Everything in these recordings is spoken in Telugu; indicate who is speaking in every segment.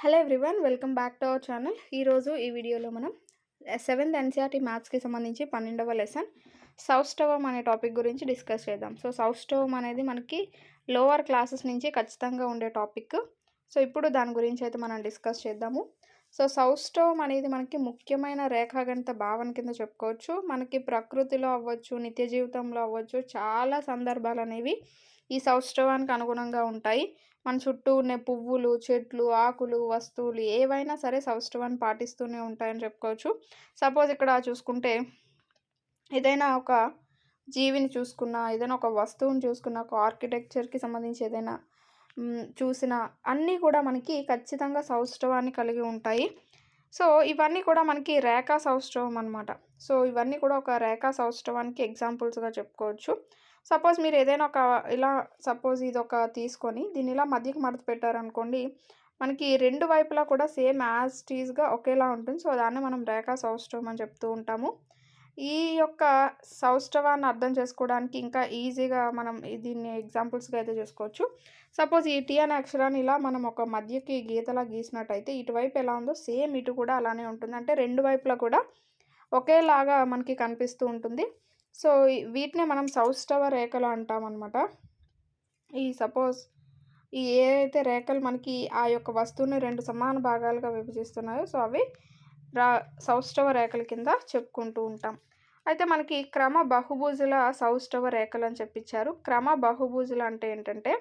Speaker 1: Hello everyone, welcome back to our channel. ఈరోజు ఈ వీడియోలో మనం 7th ఎన్సీఆర్టీ మ్యాథ్స్కి సంబంధించి 12వ లెసన్ సౌష్టవం అనే టాపిక్ గురించి డిస్కస్ చేద్దాం. సో సౌష్టవం అనేది మనకి లోవర్ క్లాసెస్ నుంచి ఖచ్చితంగా ఉండే టాపిక్. సో ఇప్పుడు దాని గురించి అయితే మనం డిస్కస్ చేద్దాము. సో సౌష్టవం అనేది మనకి ముఖ్యమైన రేఖాగణిత భావన కింద చెప్పుకోవచ్చు. మనకి ప్రకృతిలో అవ్వచ్చు, నిత్య జీవితంలో అవ్వచ్చు, చాలా సందర్భాలు అనేవి ఈ సౌష్టవానికి అనుగుణంగా ఉంటాయి. మన చుట్టూ ఉండే పువ్వులు, చెట్లు, ఆకులు, వస్తువులు ఏవైనా సరే సౌష్టవాన్ని పాటిస్తూనే ఉంటాయని చెప్పుకోవచ్చు. సపోజ్ ఇక్కడ చూసుకుంటే ఏదైనా ఒక జీవిని చూసుకున్నా, ఏదైనా ఒక వస్తువుని చూసుకున్నా, ఒక ఆర్కిటెక్చర్కి సంబంధించి ఏదైనా చూసినా అన్నీ కూడా మనకి ఖచ్చితంగా సౌష్టవాన్ని కలిగి ఉంటాయి. సో ఇవన్నీ కూడా మనకి రేఖా సౌష్టవం అనమాట. సో ఇవన్నీ కూడా ఒక రేఖా సౌష్టవానికి ఎగ్జాంపుల్స్గా చెప్పుకోవచ్చు. సపోజ్ మీరు ఏదైనా ఒక ఇలా సపోజ్ ఇదొక తీసుకొని దీన్ని ఇలా మధ్యకి మడత పెట్టారనుకోండి, మనకి రెండు వైపులా కూడా సేమ్ యాజ్ టీజ్గా ఒకేలా ఉంటుంది. సో దాన్ని మనం రేఖా సౌష్టవం అని చెప్తూ ఉంటాము. ఈ యొక్క సౌష్టవాన్ని అర్థం చేసుకోవడానికి ఇంకా ఈజీగా మనం దీన్ని ఎగ్జాంపుల్స్గా అయితే చేసుకోవచ్చు. సపోజ్ ఈ టీ అనే అక్షరాన్ని ఇలా మనం ఒక మధ్యకి గీతలా గీసినట్టయితే ఇటువైపు ఎలా ఉందో సేమ్ ఇటు కూడా అలానే ఉంటుంది. అంటే రెండు వైపులా కూడా ఒకేలాగా మనకి కనిపిస్తూ ఉంటుంది. సో వీటినే మనం సౌష్టవ రేఖలు అంటామన్నమాట. ఈ సపోజ్ ఈ ఏవైతే రేఖలు మనకి ఆ యొక్క వస్తువుని రెండు సమాన భాగాలుగా విభజిస్తున్నాయో సో అవి సౌష్టవ రేఖల కింద చెప్పుకుంటూ ఉంటాం. అయితే మనకి క్రమ బహుభుజుల సౌష్టవ రేఖలు అని చెప్పించారు. క్రమ బహుభుజులు అంటే ఏంటంటే,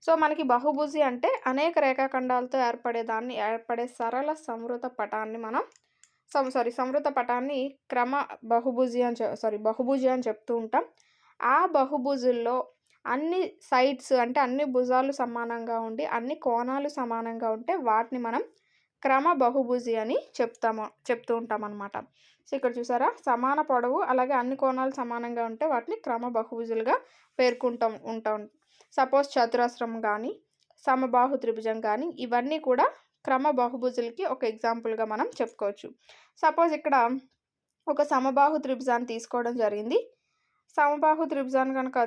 Speaker 1: సో మనకి బహుభుజి అంటే అనేక రేఖాఖండాలతో ఏర్పడే సరళ సంవృత పటాన్ని మనం సంవృత పటాన్ని క్రమ బహుభుజి అని చెప్తూ ఉంటాం. ఆ బహుభుజుల్లో అన్ని సైడ్స్ అంటే అన్ని భుజాలు సమానంగా ఉండి అన్ని కోణాలు సమానంగా ఉంటే వాటిని మనం క్రమ బహుభుజి అని చెప్తూ ఉంటాం అన్నమాట. సో ఇక్కడ చూసారా, సమాన పొడవు అలాగే అన్ని కోణాలు సమానంగా ఉంటే వాటిని క్రమ బహుభుజులుగా ఉంటాం. సపోజ్ చతురస్రం కానీ సమబాహు త్రిభుజం కానీ ఇవన్నీ కూడా క్రమ బహుభుజులకి ఒక ఎగ్జాంపుల్గా మనం చెప్పుకోవచ్చు. సపోజ్ ఇక్కడ ఒక సమబాహు త్రిభుజాన్ని తీసుకోవడం జరిగింది. సమబాహు త్రిభుజాన్ని కనుక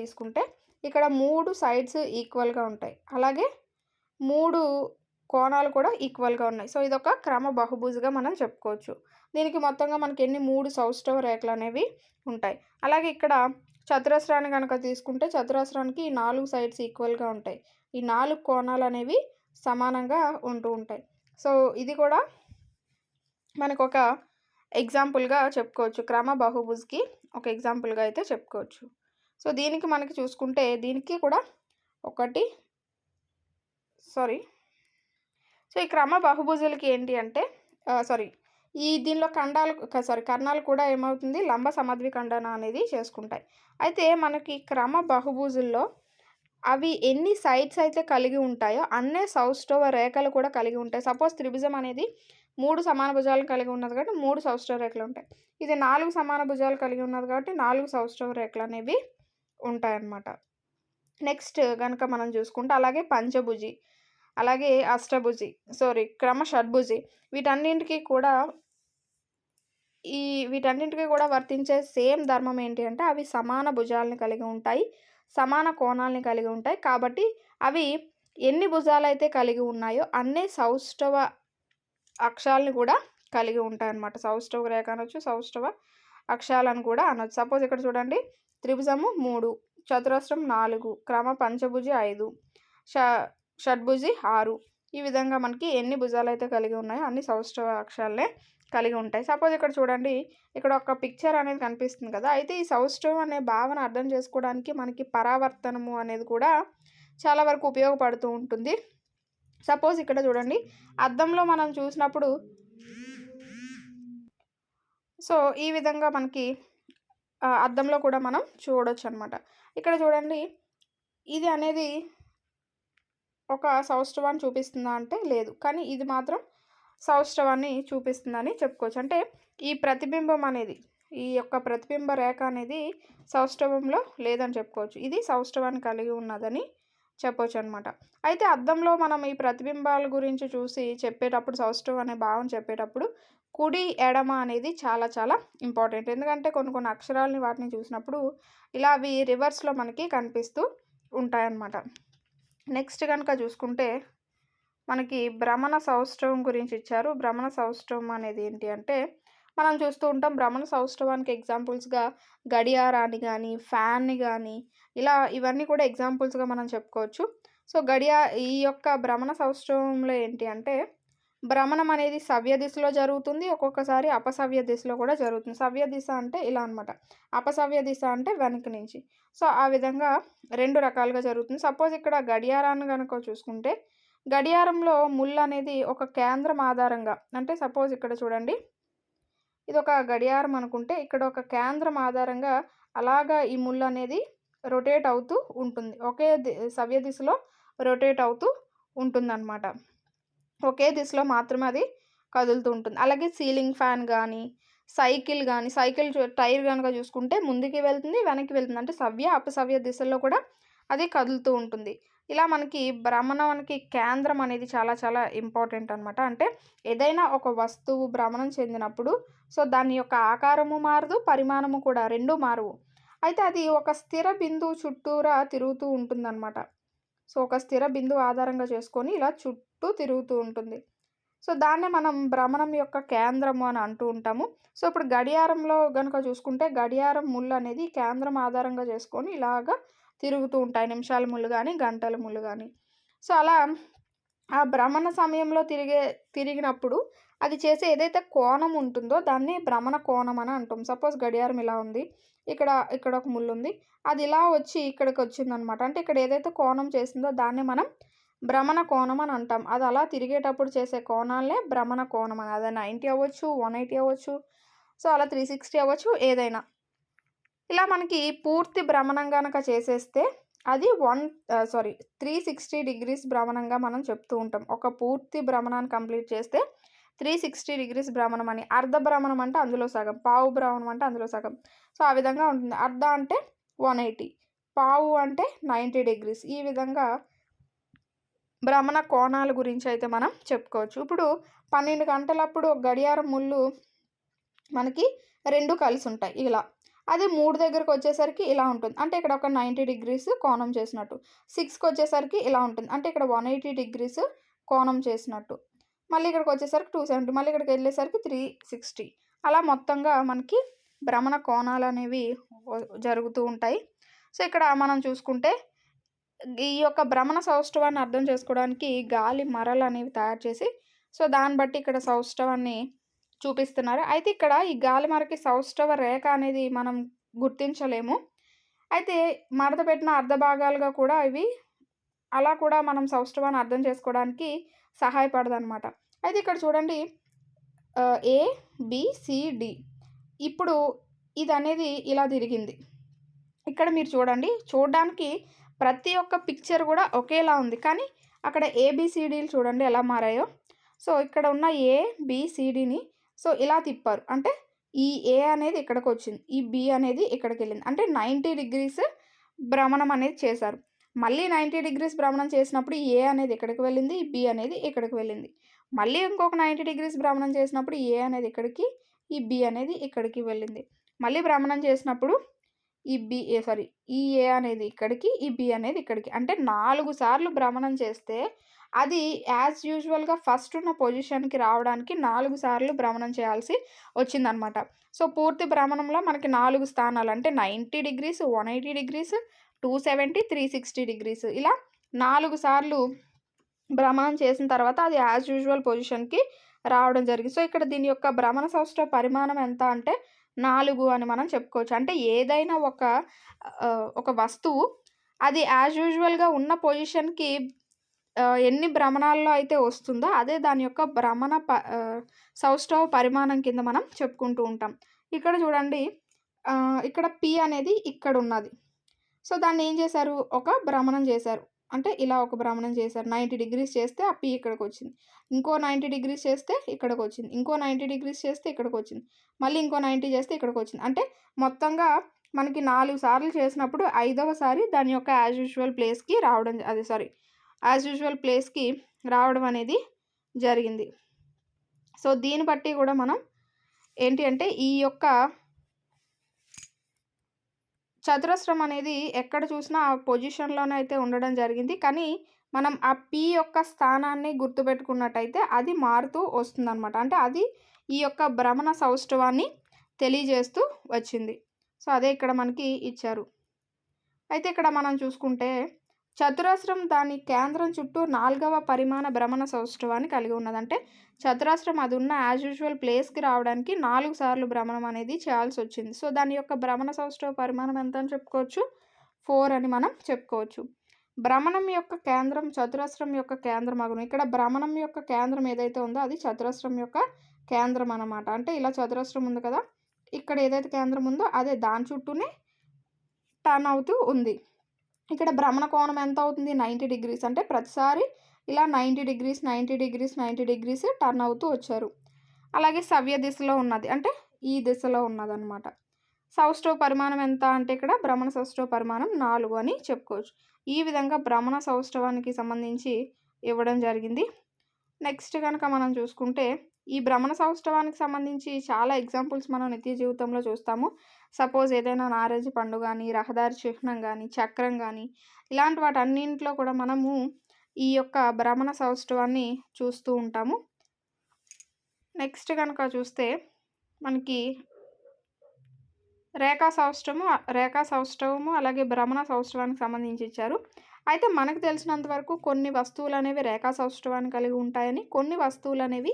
Speaker 1: తీసుకుంటే ఇక్కడ 3 సైడ్స్ ఈక్వల్గా ఉంటాయి, అలాగే 3 కోణాలు కూడా ఈక్వల్గా ఉన్నాయి. సో ఇదొక క్రమ బహుభుజిగా మనం చెప్పుకోవచ్చు. దీనికి మొత్తంగా మనకి 3 సౌష్టవ రేఖలు అనేవి ఉంటాయి. అలాగే ఇక్కడ చతురస్రాన్ని కనుక తీసుకుంటే చతురస్రానికి 4 సైడ్స్ ఈక్వల్గా ఉంటాయి. ఈ 4 కోణాలు అనేవి సమానంగా ఉంటూ ఉంటాయి. సో ఇది కూడా మనకు ఒక ఎగ్జాంపుల్గా చెప్పుకోవచ్చు. క్రమ బహుభుజ్కి ఒక ఎగ్జాంపుల్గా అయితే చెప్పుకోవచ్చు. సో దీనికి మనకి చూసుకుంటే దీనికి కూడా సో ఈ క్రమ బహుభుజులకి ఏంటి అంటే దీనిలో కర్ణాలు కూడా ఏమవుతుంది, లంబ సమద్విఖండన అనేది చేసుకుంటాయి. అయితే మనకి క్రమ బహుభుజుల్లో అవి ఎన్ని సైడ్స్ అయితే కలిగి ఉంటాయో అన్నే సౌష్టవ రేఖలు కూడా కలిగి ఉంటాయి. సపోజ్ త్రిభుజం అనేది 3 సమాన భుజాలు కలిగి ఉన్నది కాబట్టి 3 సౌష్టవ రేఖలు ఉంటాయి. ఇది 4 సమాన భుజాలు కలిగి ఉన్నది కాబట్టి 4 సౌష్టవ రేఖలు అనేవి ఉంటాయన్నమాట. నెక్స్ట్ కనుక మనం చూసుకుంటే అలాగే పంచభుజి, అలాగే అష్టభుజి, క్రమ షడ్భుజి వీటన్నింటికి కూడా వర్తించే సేమ్ ధర్మం ఏంటి అంటే అవి సమాన భుజాలని కలిగి ఉంటాయి, సమాన కోణాలని కలిగి ఉంటాయి. కాబట్టి అవి ఎన్ని భుజాలు అయితే కలిగి ఉన్నాయో అన్ని సౌష్టవ అక్షాలను కూడా కలిగి ఉంటాయి అన్నమాట. సౌష్టవ రేఖ అనొచ్చు, సౌష్టవ అక్షాలను కూడా అనొచ్చు. సపోజ్ ఇక్కడ చూడండి, త్రిభుజము 3, చతురస్రం 4, క్రమ పంచభుజి 5, షడ్భుజి 6. ఈ విధంగా మనకి ఎన్ని భుజాలు అయితే కలిగి ఉన్నాయో అన్ని సౌష్టవ అక్షరాలే కలిగి ఉంటాయి. సపోజ్ ఇక్కడ చూడండి, ఇక్కడ ఒక పిక్చర్ అనేది కనిపిస్తుంది కదా. అయితే ఈ సౌష్టవం అనే భావన అర్థం చేసుకోవడానికి మనకి పరావర్తనము అనేది కూడా చాలా వరకు ఉపయోగపడుతూ ఉంటుంది. సపోజ్ ఇక్కడ చూడండి, అద్దంలో మనం చూసినప్పుడు సో ఈ విధంగా మనకి అద్దంలో కూడా మనం చూడొచ్చు అనమాట. ఇక్కడ చూడండి, ఇది అనేది ఒక సౌష్టవాన్ని చూపిస్తుందా అంటే లేదు, కానీ ఇది మాత్రం సౌష్టవాన్ని చూపిస్తుందని చెప్పుకోవచ్చు. అంటే ఈ ప్రతిబింబం అనేది, ఈ యొక్క ప్రతిబింబ రేఖ అనేది సౌష్టవంలో లేదని చెప్పుకోవచ్చు. ఇది సౌష్టవాన్ని కలిగి ఉన్నదని చెప్పొచ్చు అనమాట. అయితే అద్దంలో మనం ఈ ప్రతిబింబాల గురించి చూసి చెప్పేటప్పుడు సౌష్టవం అనే భావన చెప్పేటప్పుడు కుడి ఎడమ అనేది చాలా చాలా ఇంపార్టెంట్. ఎందుకంటే కొన్ని అక్షరాలని వాటిని చూసినప్పుడు ఇలా అవి రివర్స్లో మనకి కనిపిస్తూ ఉంటాయన్నమాట. నెక్స్ట్ కనుక చూసుకుంటే మనకి భ్రమణ సౌష్ఠవం గురించి ఇచ్చారు. భ్రమణ సౌష్ఠవం అనేది ఏంటి అంటే మనం చూస్తూ ఉంటాం. భ్రమణ సౌష్ఠవానికి ఎగ్జాంపుల్స్‌గా గడియారాన్ని గానీ, ఫ్యాన్‌ని గానీ ఇలా ఇవన్నీ కూడా ఎగ్జాంపుల్స్‌గా మనం చెప్పుకోవచ్చు. సో, ఈ యొక్క భ్రమణ సౌష్ఠవంలో ఏంటి అంటే భ్రమణం అనేది సవ్య దిశలో జరుగుతుంది. ఒక్కొక్కసారి అపసవ్య దిశలో కూడా జరుగుతుంది. సవ్య దిశ అంటే ఇలా అనమాట. అపసవ్య దిశ అంటే వెనక నుంచి. సో, ఆ విధంగా 2 రకాలుగా జరుగుతుంది. సపోజ్ ఇక్కడ గడియారాన్ని గనుక చూసుకుంటే గడియారంలో ముల్లనేది ఒక కేంద్రం ఆధారంగా అంటే సపోజ్ ఇక్కడ చూడండి. ఇదొక గడియారం అనుకుంటే ఇక్కడ ఒక కేంద్రం ఆధారంగా అలాగా ఈ ముల్లనేది రొటేట్ అవుతూ ఉంటుంది. ఒకే సవ్య దిశలో రొటేట్ అవుతూ ఉంటుందన్నమాట. ఒకే దిశలో మాత్రమే అది కదులుతూ ఉంటుంది. అలాగే సీలింగ్ ఫ్యాన్ గానీ, సైకిల్ టైర్ గనుక చూసుకుంటే ముందుకి వెళ్తుంది, వెనక్కి వెళ్తుంది. అంటే సవ్య, అపసవ్య దిశల్లో కూడా అది కదులుతూ ఉంటుంది. ఇలా మనకి భ్రమణానికి కేంద్రం అనేది చాలా చాలా ఇంపార్టెంట్ అనమాట. అంటే ఏదైనా ఒక వస్తువు భ్రమణం చెందినప్పుడు సో, దాని యొక్క ఆకారము మారదు, పరిమాణము కూడా 2 మారవు. అయితే అది ఒక స్థిర బిందువు చుట్టూరా తిరుగుతూ ఉంటుందన్నమాట. సో, ఒక స్థిర బిందువు ఆధారంగా చేసుకొని ఇలా చుట్టూ తిరుగుతూ ఉంటుంది. సో, దాన్నే మనం భ్రమణం యొక్క కేంద్రము అని అంటూ ఉంటాము. సో, ఇప్పుడు గడియారంలో గనుక చూసుకుంటే గడియారం ముళ్ళు అనేది కేంద్రం ఆధారంగా చేసుకొని ఇలాగా తిరుగుతూ ఉంటాయి. నిమిషాల ముళ్ళు గానీ, గంటల ముళ్ళు గానీ. సో, అలా ఆ భ్రమణ సమయంలో తిరిగినప్పుడు అది చేసే ఏదైతే కోణం ఉంటుందో దాన్ని భ్రమణ కోణం అని అంటాం. సపోజ్ గడియారం ఇలా ఉంది. ఇక్కడ ఒక ముల్లుంది. అది ఇలా వచ్చి ఇక్కడికొచ్చిందనమాట. అంటే ఇక్కడ ఏదైతే కోణం చేసిందో దాన్ని మనం భ్రమణ కోణం అని అంటాం. అది అలా తిరిగేటప్పుడు చేసే కోణాలనే భ్రమణ కోణం అని. అది 90 అవ్వచ్చు, 180 అవ్వచ్చు. సో, అలా 360 అవ్వచ్చు ఏదైనా. ఇలా మనకి పూర్తి భ్రమణం గనక చేసేస్తే అది 360 డిగ్రీస్ భ్రమణంగా మనం చెప్తూ ఉంటాం. ఒక పూర్తి భ్రమణాన్ని కంప్లీట్ చేస్తే 360 డిగ్రీస్ భ్రమణం అని. అర్ధ భ్రమణం అంటే అందులో సగం. పావు భ్రమణం అంటే అందులో సగం. సో, ఆ విధంగా ఉంటుంది. అర్ధ అంటే 180, పావు అంటే 90 డిగ్రీస్. ఈ విధంగా భ్రమణ కోణాల గురించి అయితే మనం చెప్పుకోవచ్చు. ఇప్పుడు 12 గంటలప్పుడు గడియారం ముళ్ళు మనకి 2 కలిసుంటాయి ఇలా. అది 3 దగ్గరకొచ్చేసరికి ఇలా ఉంటుంది. అంటే ఇక్కడ ఒక 90 డిగ్రీస్ కోణం చేసినట్టు. 6కొచ్చేసరికి ఇలా ఉంటుంది. అంటే ఇక్కడ 180 డిగ్రీస్ కోణం చేసినట్టు. మళ్ళీ ఇక్కడికొచ్చేసరికి 270, మళ్ళీ ఇక్కడికెళ్ళేసరికి 360. అలా మొత్తంగా మనకి భ్రమణ కోణాలనేవి జరుగుతూ ఉంటాయి. సో, ఇక్కడ మనం చూసుకుంటే ఈ యొక్క భ్రమణ సౌష్ఠవాన్ని అర్థం చేసుకోవడానికి గాలి మరలనేవి తయారు చేసి సో, దాన్ని బట్టి ఇక్కడ సౌష్ఠవాన్ని చూపిస్తున్నారు. అయితే ఇక్కడ ఈ గాలి మరకి సౌష్ఠవ రేఖ అనేది మనం గుర్తించలేము. అయితే మడత పెట్టిన అర్ధ భాగాలుగా కూడా ఇవి అలా కూడా మనం సౌష్ఠవాన్ని అర్థం చేసుకోవడానికి సహాయపడదనమాట. అయితే ఇక్కడ చూడండి ఏ, బి, సి, డి. ఇప్పుడు ఇదనేది ఇలా తిరిగింది. ఇక్కడ మీరు చూడడానికి ప్రతి ఒక్క పిక్చర్ కూడా ఒకేలా ఉంది. కానీ అక్కడ ఏబిసిడీలు చూడండి ఎలా మారాయో. సో, ఇక్కడ ఉన్న ఏ, బి, సిడిని సో, ఇలా తిప్పారు. అంటే ఈ ఏ అనేది ఇక్కడికొచ్చింది. ఈ బి అనేది ఇక్కడికెళ్ళింది. అంటే 90 డిగ్రీస్ భ్రమణం అనేది చేశారు. మళ్ళీ 90 డిగ్రీస్ భ్రమణం చేసినప్పుడు ఈ ఏ అనేది ఇక్కడికి వెళ్ళింది. ఈ బి అనేది ఇక్కడికి వెళ్ళింది. మళ్ళీ ఇంకొక 90 డిగ్రీస్ భ్రమణం చేసినప్పుడు ఈ ఏ అనేది ఇక్కడికి, ఈ బి అనేది ఇక్కడికి వెళ్ళింది. మళ్ళీ భ్రమణం చేసినప్పుడు ఈ ఏ అనేది ఇక్కడికి, ఈ బి అనేది ఇక్కడికి. అంటే 4 సార్లు భ్రమణం చేస్తే అది యాజ్ యూజువల్‌గా ఫస్ట్ ఉన్న పొజిషన్‌కి రావడానికి 4 సార్లు భ్రమణం చేయాల్సి వచ్చిందనమాట. సో, పూర్తి భ్రమణంలో మనకి 4 స్థానాలు అంటే 90 డిగ్రీస్, 180 డిగ్రీస్, 270, 360 డిగ్రీస్ ఇలా 4 సార్లు భ్రమణం చేసిన తర్వాత అది యాజ్ యూజువల్ పొజిషన్‌కి రావడం జరిగింది. సో, ఇక్కడ దీని యొక్క భ్రమణ సౌష్ఠవ పరిమాణం ఎంత అంటే 4 అని మనం చెప్పుకోవచ్చు. అంటే ఏదైనా ఒక వస్తువు అది యాజ్ యూజువల్‌గా ఉన్న పొజిషన్‌కి ఎన్ని భ్రమణాల్లో అయితే వస్తుందో అదే దాని యొక్క సౌష్ఠవ పరిమాణం కింద మనం చెప్పుకుంటూ ఉంటాం. ఇక్కడ చూడండి ఇక్కడ పి అనేది ఇక్కడున్నది. సో, దాన్ని ఏం చేశారు? ఒక భ్రమణం చేశారు. అంటే ఇలా ఒక భ్రమణం చేశారు. 90 డిగ్రీస్ చేస్తే ఆ పి ఇక్కడికొచ్చింది. ఇంకో 90 డిగ్రీస్ చేస్తే ఇక్కడికొచ్చింది. ఇంకో 90 డిగ్రీస్ చేస్తే ఇక్కడికొచ్చింది. మళ్ళీ ఇంకో 90 చేస్తే ఇక్కడికొచ్చింది. అంటే మొత్తంగా మనకి 4 సార్లు చేసినప్పుడు 5వ సారి దాని యొక్క యాజ్ యూజువల్ ప్లేస్‌కి రావడం అనేది జరిగింది. సో, దీన్ని బట్టి కూడా మనం ఏంటి అంటే ఈ యొక్క చతురస్రం అనేది ఎక్కడ చూసినా ఆ పొజిషన్‌లోనే అయితే ఉండడం జరిగింది. కానీ మనం ఆ పి యొక్క స్థానాన్ని గుర్తుపెట్టుకున్నట్టయితే అది మారుతూ వస్తుందనమాట. అంటే అది ఈ యొక్క భ్రమణ సౌష్ఠవాన్ని తెలియజేస్తూ వచ్చింది. సో, అదే ఇక్కడ మనకి ఇచ్చారు. అయితే ఇక్కడ మనం చూసుకుంటే చతురస్రం దాని కేంద్రం చుట్టూ 4వ పరిమాణ భ్రమణ సౌష్ఠవాన్ని కలిగి ఉన్నది. అంటే చతురస్రం అది ఉన్న యాజ్ యూజువల్ ప్లేస్‌కి రావడానికి 4 సార్లు భ్రమణం అనేది చేయాల్సొచ్చింది. సో, దాని యొక్క భ్రమణ సౌష్ఠవ పరిమాణం ఎంత అని చెప్పుకోవచ్చు? 4 అని మనం చెప్పుకోవచ్చు. భ్రమణం యొక్క కేంద్రం చతురస్రం యొక్క కేంద్రం అగును. ఇక్కడ భ్రమణం యొక్క కేంద్రం ఏదైతే ఉందో అది చతురస్రం యొక్క కేంద్రం అన్నమాట. అంటే ఇలా చతురస్రం ఉంది కదా! ఇక్కడ ఏదైతే కేంద్రం ఉందో అదే దాని చుట్టూనే టర్న్ అవుతూ ఉంది. ఇక్కడ భ్రమణ కోణం ఎంత అవుతుంది? 90 డిగ్రీస్. అంటే ప్రతిసారి ఇలా 90 డిగ్రీస్, 90 డిగ్రీస్, 90 డిగ్రీస్ టర్న్ అవుతూ వచ్చారు. అలాగే సవ్య దిశలో ఉన్నది. అంటే ఈ దిశలో ఉన్నదనమాట. సౌష్ఠవ పరిమాణం ఎంత అంటే ఇక్కడ భ్రమణ సౌష్ఠవ పరిమాణం 4 అని చెప్పుకోవచ్చు. ఈ విధంగా భ్రమణ సౌష్ఠవానికి సంబంధించి ఇవ్వడం జరిగింది. నెక్స్ట్ గనక మనం చూసుకుంటే ఈ భ్రమణ సౌష్ఠవానికి సంబంధించి చాలా ఎగ్జాంపుల్స్ మనం నిత్య జీవితంలో చూస్తాము. సపోజ్ ఏదైనా నారేజీ పండు గానీ, రహదారి చిహ్నం గానీ, చక్రం గానీ ఇలాంటి వాటన్నింట్లో కూడా మనము ఈ యొక్క భ్రమణ సౌష్ఠవాన్ని చూస్తూ ఉంటాము. నెక్స్ట్ గనక చూస్తే మనకి రేఖా సౌష్ఠవము అలాగే భ్రమణ సౌష్ఠవానికి సంబంధించి ఇచ్చారు. అయితే మనకు తెలిసినంత వరకు కొన్ని వస్తువులనేవి రేఖా సౌష్ఠవాన్ని కలిగి ఉంటాయని, కొన్ని వస్తువులనేవి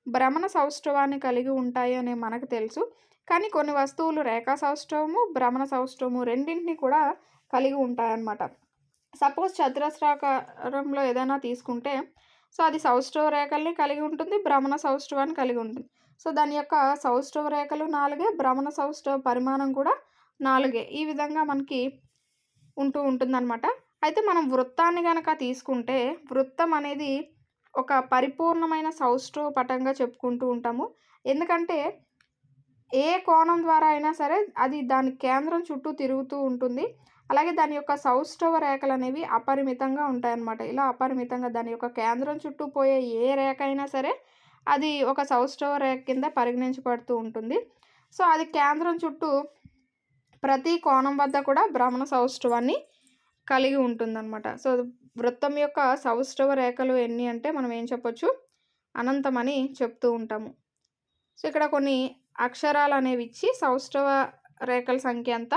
Speaker 1: భ్రమణ సౌష్ఠవాన్ని కలిగి ఉంటాయి అని మనకు తెలుసు. కానీ కొన్ని వస్తువులు రేఖా సౌష్ఠవము, భ్రమణ సౌష్ఠవము రెండింటిని కూడా కలిగి ఉంటాయన్నమాట. సపోజ్ చతురస్రాకారంలో ఏదైనా తీసుకుంటే సో, అది సౌష్ఠవ రేఖల్ని కలిగి ఉంటుంది, భ్రమణ సౌష్ఠవాన్ని కలిగి ఉంటుంది. సో, దాని యొక్క సౌష్ఠవ రేఖలు 4, భ్రమణ సౌష్ఠవ పరిమాణం కూడా 4. ఈ విధంగా మనకి ఉంటూ ఉంటుందన్నమాట. అయితే మనం వృత్తాన్ని గనక తీసుకుంటే, వృత్తం అనేది ఒక పరిపూర్ణమైన సౌష్ఠవ పటంగా చెప్పుకుంటూ ఉంటాము. ఎందుకంటే, ఏ కోణం ద్వారా అయినా సరే అది దాని కేంద్రం చుట్టూ తిరుగుతూ ఉంటుంది. అలాగే దాని యొక్క సౌష్ఠవ రేఖలనేవి అపరిమితంగా ఉంటాయన్నమాట. ఇలా అపరిమితంగా దాని యొక్క కేంద్రం చుట్టూ పోయే ఏ రేఖ అయినా సరే అది ఒక సౌష్ఠవ రేఖ కింద పరిగణించబడుతూ ఉంటుంది. సో, అది కేంద్రం చుట్టూ ప్రతి కోణం వద్ద కూడా భ్రమణ సౌష్ఠవాన్ని కలిగి ఉంటుందన్నమాట. సో, వృత్తం యొక్క సౌష్ఠవ రేఖలు ఎన్ని అంటే మనం ఏం చెప్పొచ్చు? అనంతమని చెప్తూ ఉంటాము. సో, ఇక్కడ కొన్ని అక్షరాలనేవి ఇచ్చి సౌష్ఠవ రేఖల సంఖ్య ఎంత,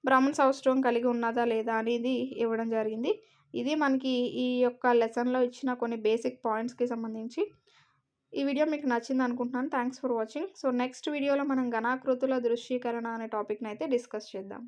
Speaker 1: భ్రమణ సౌష్ఠవం కలిగి ఉన్నదా లేదా అనేది ఇవ్వడం జరిగింది. ఇది మనకి ఈ యొక్క లెసన్‌లో ఇచ్చిన కొన్ని బేసిక్ పాయింట్స్‌కి సంబంధించి. ఈ వీడియో మీకు నచ్చిందనుకుంటున్నాను. Thanks for watching. So, next వీడియోలో మనం ఘనాకృతుల దృశ్యీకరణ అనే టాపిక్‌నైతే డిస్కస్ చేద్దాం.